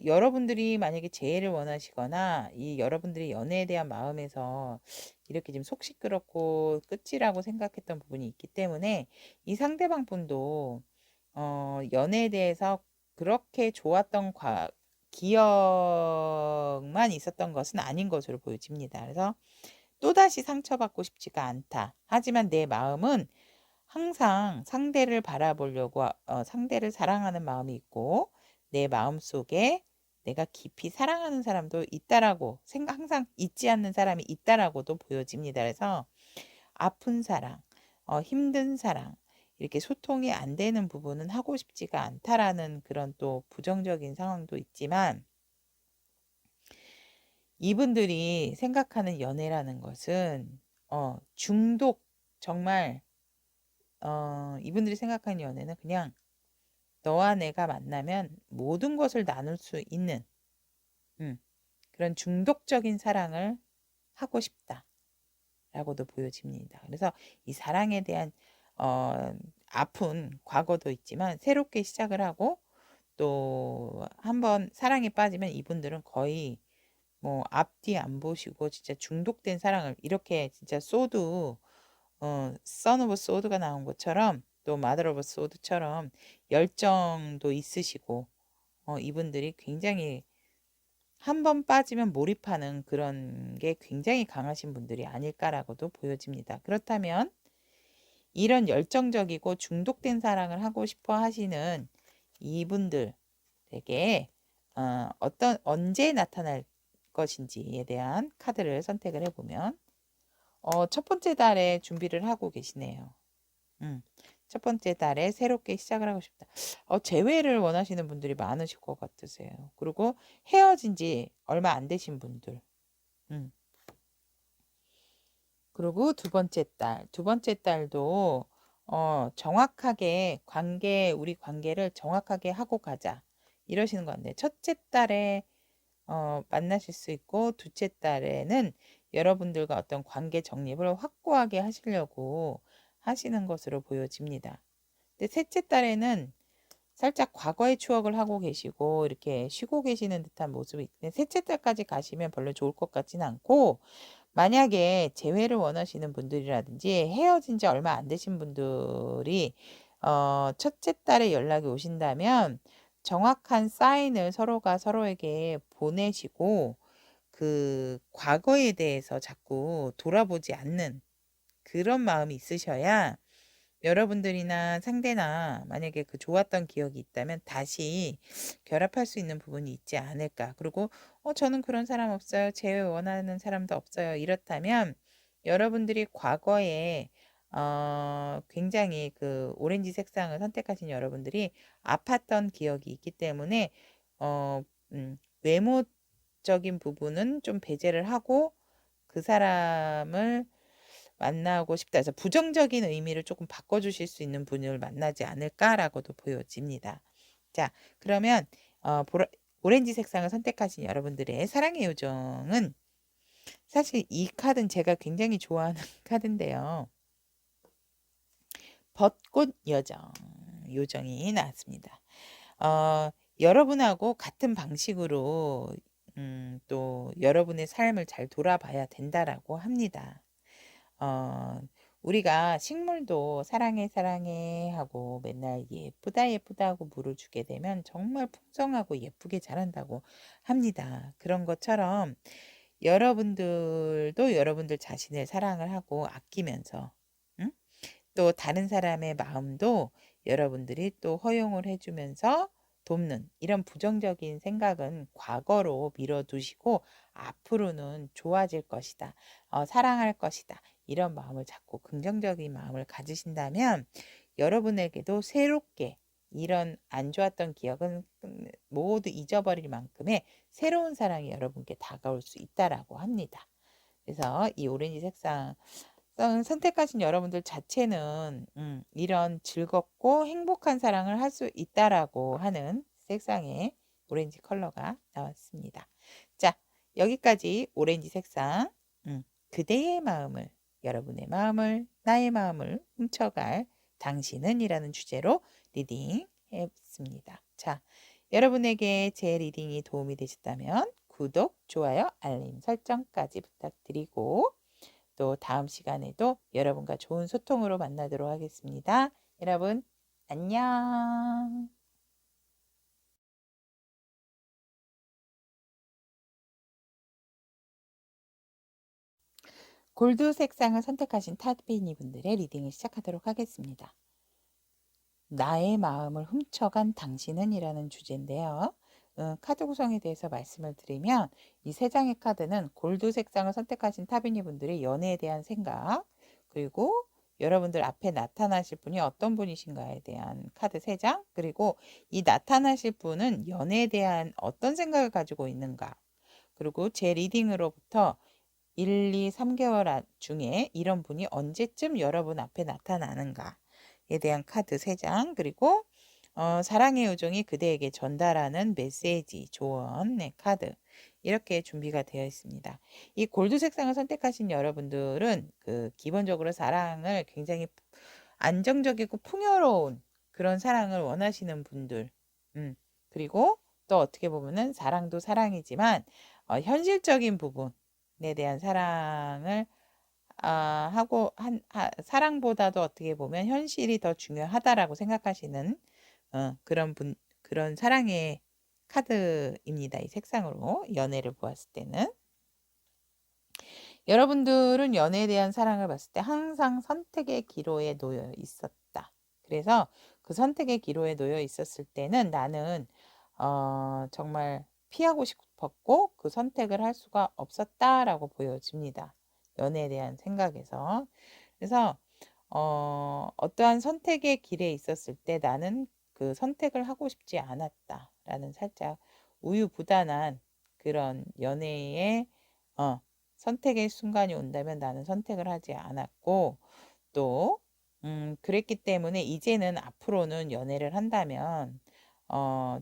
여러분들이 만약에 재회를 원하시거나 이 여러분들이 연애에 대한 마음에서 이렇게 좀 속 시끄럽고 끝이라고 생각했던 부분이 있기 때문에 이 상대방 분도 연애에 대해서 그렇게 좋았던 기억만 있었던 것은 아닌 것으로 보여집니다. 그래서 또다시 상처받고 싶지가 않다. 하지만 내 마음은 항상 상대를 바라보려고, 상대를 사랑하는 마음이 있고 내 마음 속에 내가 깊이 사랑하는 사람도 있다라고 항상 잊지 않는 사람이 있다라고도 보여집니다. 그래서 아픈 사랑, 힘든 사랑, 이렇게 소통이 안 되는 부분은 하고 싶지가 않다라는 그런 또 부정적인 상황도 있지만, 이분들이 생각하는 연애라는 것은 중독, 정말 이분들이 생각하는 연애는 그냥 너와 내가 만나면 모든 것을 나눌 수 있는 음, 그런 중독적인 사랑을 하고 싶다라고도 보여집니다. 그래서 이 사랑에 대한 아픈 과거도 있지만 새롭게 시작을 하고, 또 한번 사랑에 빠지면 이분들은 거의 뭐 앞뒤 안 보시고 진짜 중독된 사랑을, 이렇게 진짜 소드, 선 오브 소드가 나온 것처럼 또 마더 오브 소드처럼 열정도 있으시고, 이분들이 굉장히 한 번 빠지면 몰입하는 그런 게 굉장히 강하신 분들이 아닐까라고도 보여집니다. 그렇다면 이런 열정적이고 중독된 사랑을 하고 싶어 하시는 이분들에게 언제 나타날 것인지에 대한 카드를 선택을 해보면 첫 번째 달에 준비를 하고 계시네요. 첫 번째 달에 새롭게 시작을 하고 싶다. 재회를 원하시는 분들이 많으실 것 같으세요. 그리고 헤어진 지 얼마 안 되신 분들. 그리고 두 번째 달도 정확하게 우리 관계를 정확하게 하고 가자. 이러시는 것 같네요. 첫째 달에 만나실 수 있고, 둘째 달에는 여러분들과 어떤 관계 정립을 확고하게 하시려고 하시는 것으로 보여집니다. 근데 셋째 달에는 살짝 과거의 추억을 하고 계시고 이렇게 쉬고 계시는 듯한 모습이 있는데, 셋째 달까지 가시면 별로 좋을 것 같지는 않고, 만약에 재회를 원하시는 분들이라든지 헤어진 지 얼마 안 되신 분들이 첫째 달에 연락이 오신다면 정확한 사인을 서로가 서로에게 보내시고, 그 과거에 대해서 자꾸 돌아보지 않는 그런 마음이 있으셔야 여러분들이나 상대나 만약에 그 좋았던 기억이 있다면 다시 결합할 수 있는 부분이 있지 않을까. 그리고 저는 그런 사람 없어요. 재회 원하는 사람도 없어요. 이렇다면 여러분들이 과거에 굉장히 그 오렌지 색상을 선택하신 여러분들이 아팠던 기억이 있기 때문에 외모적인 부분은 좀 배제를 하고 그 사람을 만나고 싶다 해서 부정적인 의미를 조금 바꿔주실 수 있는 분을 만나지 않을까라고도 보여집니다. 자, 그러면 오렌지 색상을 선택하신 여러분들의 사랑의 요정은, 사실 이 카드는 제가 굉장히 좋아하는 카드인데요. 벚꽃 요정이 나왔습니다. 여러분하고 같은 방식으로 또 여러분의 삶을 잘 돌아봐야 된다라고 합니다. 우리가 식물도 사랑해 사랑해 하고 맨날 예쁘다 예쁘다 하고 물을 주게 되면 정말 풍성하고 예쁘게 자란다고 합니다. 그런 것처럼 여러분들도 여러분들 자신을 사랑을 하고 아끼면서, 응? 또 다른 사람의 마음도 여러분들이 또 허용을 해주면서 돕는, 이런 부정적인 생각은 과거로 밀어두시고 앞으로는 좋아질 것이다. 사랑할 것이다. 이런 마음을 잡고 긍정적인 마음을 가지신다면 여러분에게도 새롭게 이런 안 좋았던 기억은 모두 잊어버릴 만큼의 새로운 사랑이 여러분께 다가올 수 있다라고 합니다. 그래서 이 오렌지 색상 선택하신 여러분들 자체는 이런 즐겁고 행복한 사랑을 할 수 있다라고 하는 색상의 오렌지 컬러가 나왔습니다. 자, 여기까지 오렌지 색상, 그대의 마음을, 여러분의 마음을, 나의 마음을 훔쳐갈 당신은 이라는 주제로 리딩 해봤습니다. 자, 여러분에게 제 리딩이 도움이 되셨다면 구독, 좋아요, 알림 설정까지 부탁드리고, 또 다음 시간에도 여러분과 좋은 소통으로 만나도록 하겠습니다. 여러분, 안녕. 골드 색상을 선택하신 타비니 분들의 리딩을 시작하도록 하겠습니다. 나의 마음을 훔쳐간 당신은 이라는 주제인데요. 카드 구성에 대해서 말씀을 드리면, 이 세 장의 카드는 골드 색상을 선택하신 타비니 분들의 연애에 대한 생각, 그리고 여러분들 앞에 나타나실 분이 어떤 분이신가에 대한 카드 3장, 그리고 이 나타나실 분은 연애에 대한 어떤 생각을 가지고 있는가, 그리고 제 리딩으로부터 1, 2, 3개월 중에 이런 분이 언제쯤 여러분 앞에 나타나는가에 대한 카드 3장, 그리고 사랑의 요정이 그대에게 전달하는 메시지, 조언의 카드, 이렇게 준비가 되어 있습니다. 이 골드 색상을 선택하신 여러분들은 기본적으로 사랑을 굉장히 안정적이고 풍요로운 그런 사랑을 원하시는 분들, 그리고 또 어떻게 보면은 사랑도 사랑이지만 현실적인 부분에 대한 사랑을 하고 사랑보다도 어떻게 보면 현실이 더 중요하다라고 생각하시는 그런 사랑의 카드입니다. 이 색상으로 연애를 보았을 때는. 여러분들은 연애에 대한 사랑을 봤을 때 항상 선택의 기로에 놓여 있었다. 그래서 그 선택의 기로에 놓여 있었을 때는 나는 정말 피하고 싶었고 그 선택을 할 수가 없었다라고 보여집니다. 연애에 대한 생각에서. 그래서 어떠한 선택의 길에 있었을 때 나는 그 선택을 하고 싶지 않았다라는 살짝 우유부단한 그런 연애의 선택의 순간이 온다면 나는 선택을 하지 않았고 또 그랬기 때문에 이제는 앞으로는 연애를 한다면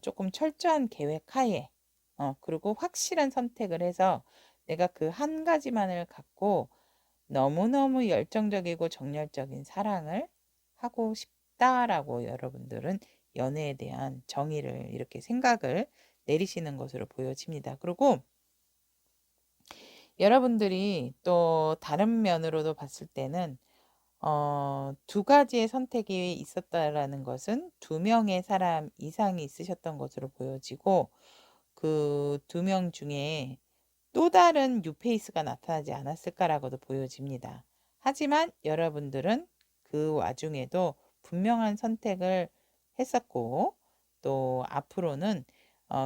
조금 철저한 계획 하에 그리고 확실한 선택을 해서 내가 그 한 가지만을 갖고 너무너무 열정적이고 정열적인 사랑을 하고 싶다라고 여러분들은 연애에 대한 정의를 이렇게 생각을 내리시는 것으로 보여집니다. 그리고 여러분들이 또 다른 면으로도 봤을 때는 두 가지의 선택이 있었다라는 것은 두 명의 사람 이상이 있으셨던 것으로 보여지고 그 두 명 중에 또 다른 뉴페이스가 나타나지 않았을까라고도 보여집니다. 하지만 여러분들은 그 와중에도 분명한 선택을 했었고 또 앞으로는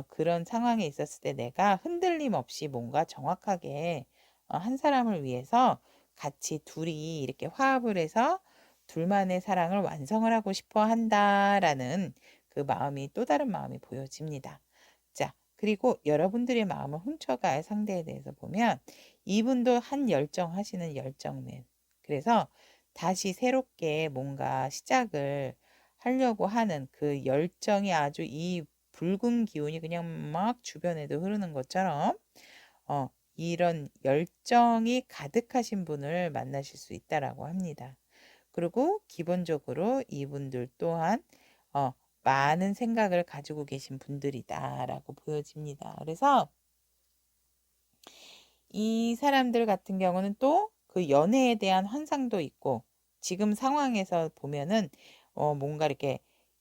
그런 상황에 있었을 때 내가 흔들림 없이 뭔가 정확하게 한 사람을 위해서 같이 둘이 이렇게 화합을 해서 둘만의 사랑을 완성을 하고 싶어 한다라는 그 마음이 또 다른 마음이 보여집니다. 자, 그리고 여러분들의 마음을 훔쳐갈 상대에 대해서 보면 이분도 한 열정하시는 열정맨. 그래서 다시 새롭게 뭔가 시작을 하려고 하는 그 열정이 아주 이 붉은 기운이 그냥 막 주변에도 흐르는 것처럼 이런 열정이 가득하신 분을 만나실 수 있다라고 합니다. 그리고 기본적으로 이분들 또한 많은 생각을 가지고 계신 분들이다라고 보여집니다. 그래서 이 사람들 같은 경우는 또 그 연애에 대한 환상도 있고 지금 상황에서 보면은 뭔가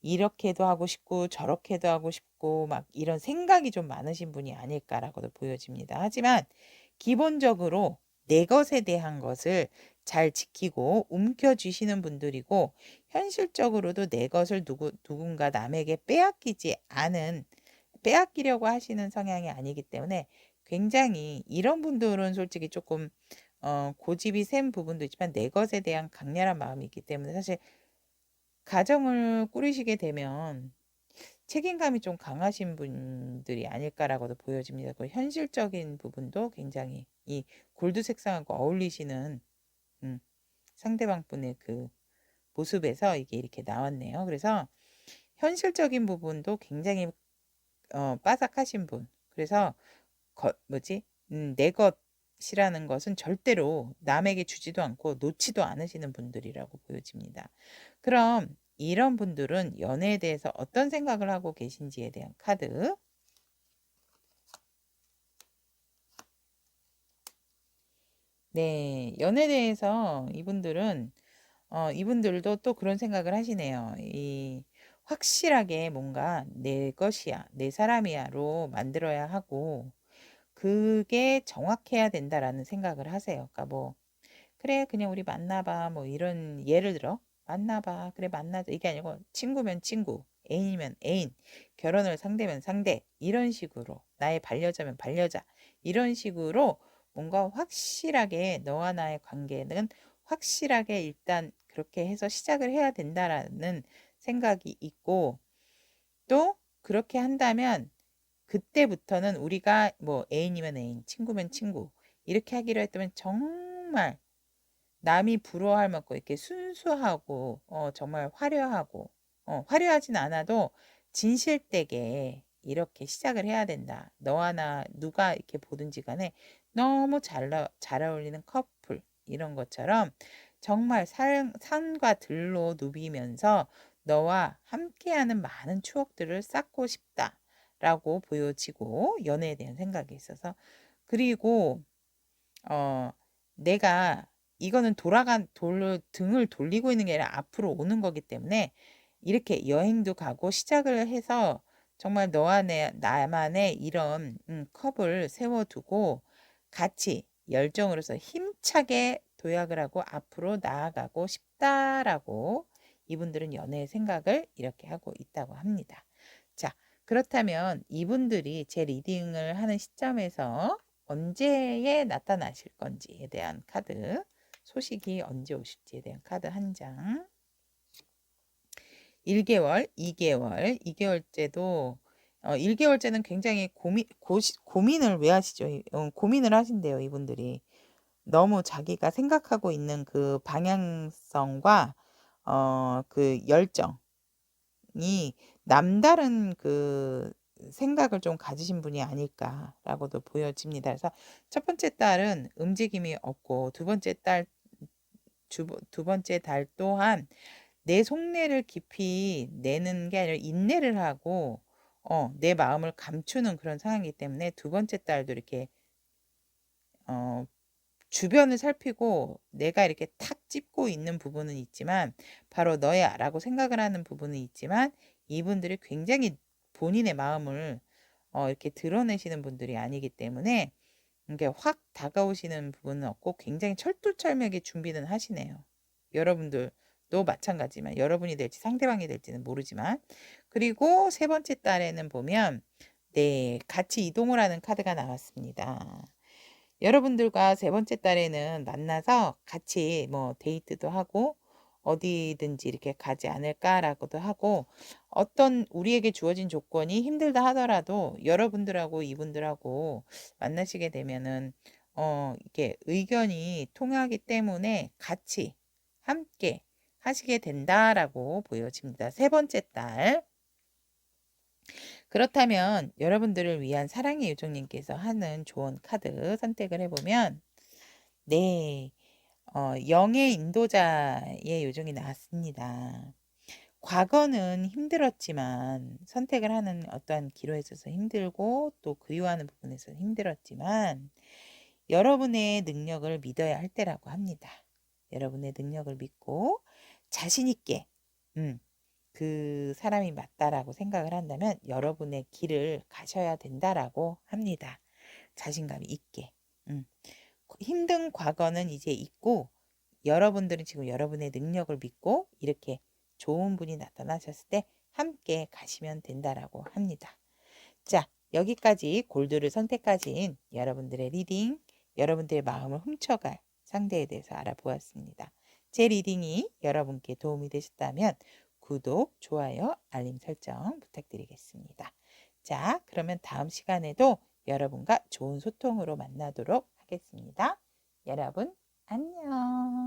이렇게도 하고 싶고 저렇게도 하고 싶고 막 이런 생각이 좀 많으신 분이 아닐까라고도 보여집니다. 하지만 기본적으로 내 것에 대한 것을 잘 지키고 움켜쥐시는 분들이고 현실적으로도 내 것을 누군가 남에게 빼앗기려고 하시는 성향이 아니기 때문에 굉장히 이런 분들은 솔직히 조금 고집이 센 부분도 있지만 내 것에 대한 강렬한 마음이 있기 때문에 사실 가정을 꾸리시게 되면 책임감이 좀 강하신 분들이 아닐까라고도 보여집니다. 그 현실적인 부분도 굉장히 이 골드 색상하고 어울리시는 상대방 분의 그 모습에서 이게 이렇게 나왔네요. 그래서 현실적인 부분도 굉장히 빠삭하신 분. 그래서 내 것이라는 것은 절대로 남에게 주지도 않고 놓지도 않으시는 분들이라고 보여집니다. 그럼 이런 분들은 연애에 대해서 어떤 생각을 하고 계신지에 대한 카드. 네, 연애에 대해서 이분들도 또 그런 생각을 하시네요. 확실하게 뭔가 내 것이야, 내 사람이야로 만들어야 하고, 그게 정확해야 된다라는 생각을 하세요. 그러니까 그래, 그냥 우리 만나봐. 이런, 예를 들어, 만나봐. 그래, 만나자. 이게 아니고, 친구면 친구, 애인이면 애인, 결혼을 상대면 상대, 이런 식으로, 나의 반려자면 반려자, 이런 식으로 뭔가 확실하게 너와 나의 관계는 확실하게 일단 그렇게 해서 시작을 해야 된다라는 생각이 있고, 또 그렇게 한다면 그때부터는 우리가 애인이면 애인, 친구면 친구, 이렇게 하기로 했다면 정말 남이 부러워할 만큼 이렇게 순수하고 정말 화려하고 화려하진 않아도 진실되게 이렇게 시작을 해야 된다. 너와 나 누가 이렇게 보든지 간에 너무 잘 어울리는 커플 이런 것처럼 정말 산과 들로 누비면서 너와 함께하는 많은 추억들을 쌓고 싶다라고 보여지고 연애에 대한 생각이 있어서 그리고 어, 내가 이거는 등을 돌리고 있는 게 아니라 앞으로 오는 거기 때문에 이렇게 여행도 가고 시작을 해서 정말 나만의 이런 컵을 세워두고 같이 열정으로서 힘차게 도약을 하고 앞으로 나아가고 싶다라고 이분들은 연애의 생각을 이렇게 하고 있다고 합니다. 자, 그렇다면 이분들이 제 리딩을 하는 시점에서 언제에 나타나실 건지에 대한 카드, 소식이 언제 오실지에 대한 카드 한 장. 1개월, 2개월, 2개월째도 1개월째는 굉장히 고민을 왜 하시죠? 고민을 하신대요, 이분들이. 너무 자기가 생각하고 있는 그 방향성과 그 열정이 남다른 그 생각을 좀 가지신 분이 아닐까라고도 보여집니다. 그래서 첫 번째 달은 움직임이 없고 두 번째 달 또한 내 속내를 깊이 내는 게 아니라 인내를 하고 내 마음을 감추는 그런 상황이기 때문에 두 번째 달도 이렇게 주변을 살피고 내가 이렇게 탁 찝고 있는 부분은 있지만 바로 너야라고 생각을 하는 부분은 있지만 이분들이 굉장히 본인의 마음을 이렇게 드러내시는 분들이 아니기 때문에 이게 확 다가오시는 부분은 없고 굉장히 철두철미하게 준비는 하시네요. 여러분들도 마찬가지지만 여러분이 될지 상대방이 될지는 모르지만 그리고 세 번째 달에는 보면 네, 같이 이동을 하는 카드가 나왔습니다. 여러분들과 세 번째 달에는 만나서 같이 뭐 데이트도 하고 어디든지 이렇게 가지 않을까라고도 하고 어떤 우리에게 주어진 조건이 힘들다 하더라도 여러분들하고 이분들하고 만나시게 되면은 이게 의견이 통하기 때문에 같이 함께 하시게 된다라고 보여집니다. 세 번째 달. 그렇다면 여러분들을 위한 사랑의 요정님께서 하는 좋은 카드 선택을 해보면 네, 영의 인도자의 요정이 나왔습니다. 과거는 힘들었지만 선택을 하는 어떠한 기로에 있어서 힘들고 또 그리워하는 부분에서 힘들었지만 여러분의 능력을 믿어야 할 때라고 합니다. 여러분의 능력을 믿고 자신 있게 그 사람이 맞다라고 생각을 한다면 여러분의 길을 가셔야 된다라고 합니다. 자신감 있게. 힘든 과거는 이제 있고 여러분들은 지금 여러분의 능력을 믿고 이렇게 좋은 분이 나타나셨을 때 함께 가시면 된다라고 합니다. 자, 여기까지 골드를 선택하신 여러분들의 리딩, 여러분들의 마음을 훔쳐갈 상대에 대해서 알아보았습니다. 제 리딩이 여러분께 도움이 되셨다면 구독, 좋아요, 알림 설정 부탁드리겠습니다. 자, 그러면 다음 시간에도 여러분과 좋은 소통으로 만나도록 하겠습니다. 여러분, 안녕.